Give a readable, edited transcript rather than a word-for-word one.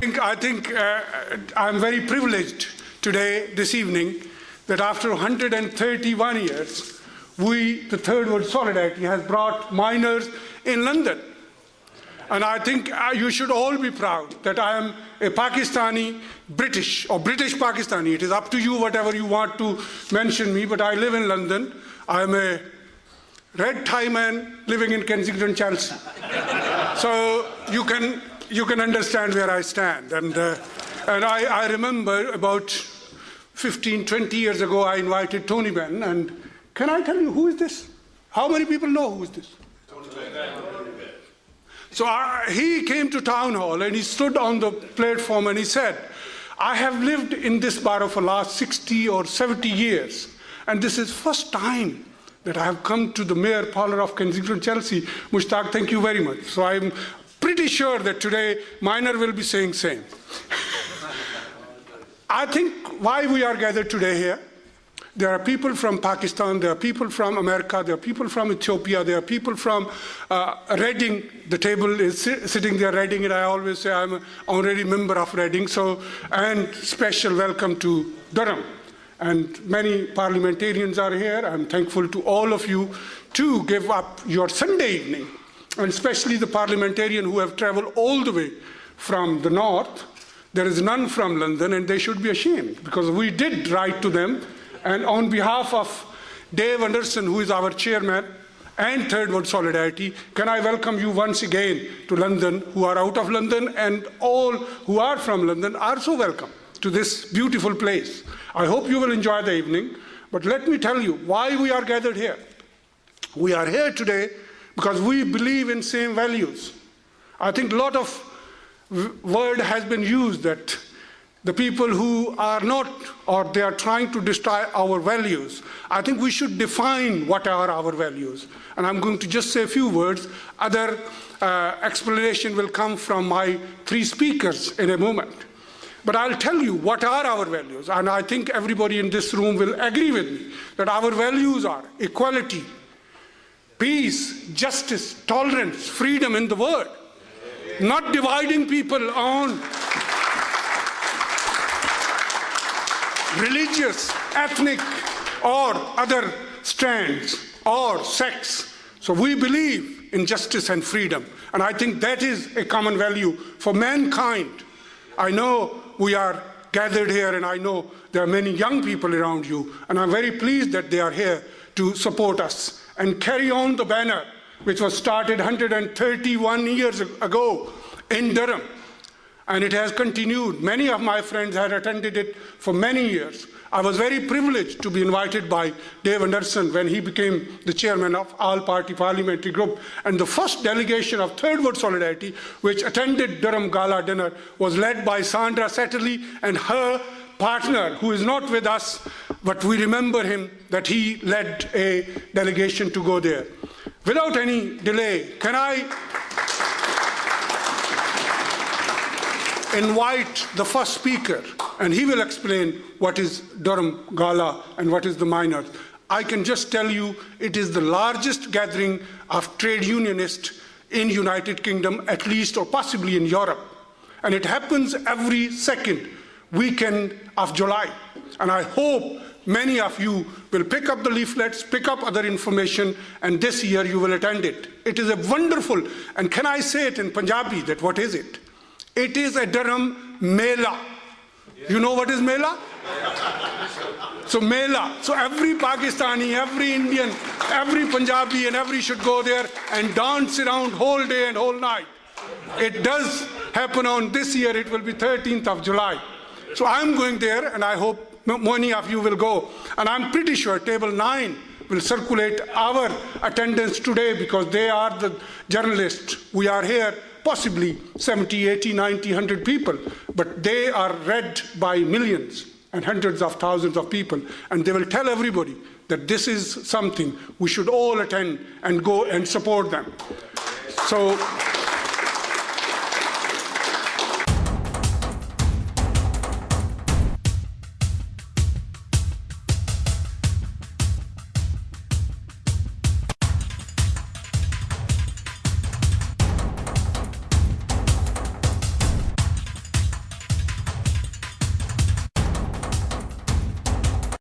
I think I'm very privileged today, this evening, that after 131 years, the Third World Solidarity has brought miners in London. And I think you should all be proud that I am a Pakistani British or British Pakistani. It is up to you whatever you want to mention me, but I live in London. I am a red tie man living in Kensington, Chelsea. So you can understand where I stand. And I remember about 15, 20 years ago, I invited Tony Benn. And can I tell you who is this? How many people know who is this? Tony Benn. So he came to town hall and he stood on the platform and he said, I have lived in this borough for the last 60 or 70 years. And this is first time that I have come to the mayor parlor of Kensington, Chelsea. Mushtaq, thank you very much. So I'm pretty sure that today Miner will be saying same. I think why we are gathered today here, there are people from Pakistan, there are people from America, there are people from Ethiopia, there are people from Reading. The table is sitting there, Reading, and I always say I'm an honorary member of Reading. So, and special welcome to Durham. And many parliamentarians are here. I'm thankful to all of you to give up your Sunday evening, and especially the parliamentarian who have traveled all the way from the north. There is none from London, and they should be ashamed, because we did write to them. And on behalf of Dave Anderson, who is our chairman, and Third World Solidarity, can I welcome you once again to London, who are out of London, and all who are from London are so welcome to this beautiful place. I hope you will enjoy the evening, but let me tell you why we are gathered here. We are here today because we believe in same values. I think a lot of word has been used that the people who are not, or they are trying to destroy our values. I think we should define what are our values. And I'm going to just say a few words. Other explanation will come from my three speakers in a moment. But I'll tell you what are our values. And I think everybody in this room will agree with me that our values are equality, peace, justice, tolerance, freedom in the world. Not dividing people on religious, ethnic, or other strands, or sects. So we believe in justice and freedom. And I think that is a common value for mankind. I know we are gathered here, and I know there are many young people around you, and I'm very pleased that they are here to support us and carry on the banner which was started 131 years ago in Durham. And it has continued. Many of my friends had attended it for many years. I was very privileged to be invited by Dave Anderson when he became the chairman of All-Party Parliamentary Group. And the first delegation of Third World Solidarity, which attended Durham Gala dinner, was led by Sandra Setterly and her partner, who is not with us, but we remember him, that he led a delegation to go there. Without any delay, can I invite the first speaker, and he will explain what is Durham Gala and what is the miners. I can just tell you it is the largest gathering of trade unionists in United Kingdom, at least, or possibly in Europe. And it happens every second weekend of July. And I hope many of you will pick up the leaflets, pick up other information, and this year you will attend it. It is a wonderful, and can I say it in Punjabi, that what is it? It is a Durham Mela. You know what is Mela? So Mela. So every Pakistani, every Indian, every Punjabi and every should go there and dance around whole day and whole night. It does happen on this year, it will be 13th of July. So I'm going there, and I hope many of you will go. And I'm pretty sure table 9 will circulate our attendance today, because they are the journalists. We are here possibly 70, 80, 90, 100 people, but they are read by millions and hundreds of thousands of people, and they will tell everybody that this is something we should all attend and go and support them. So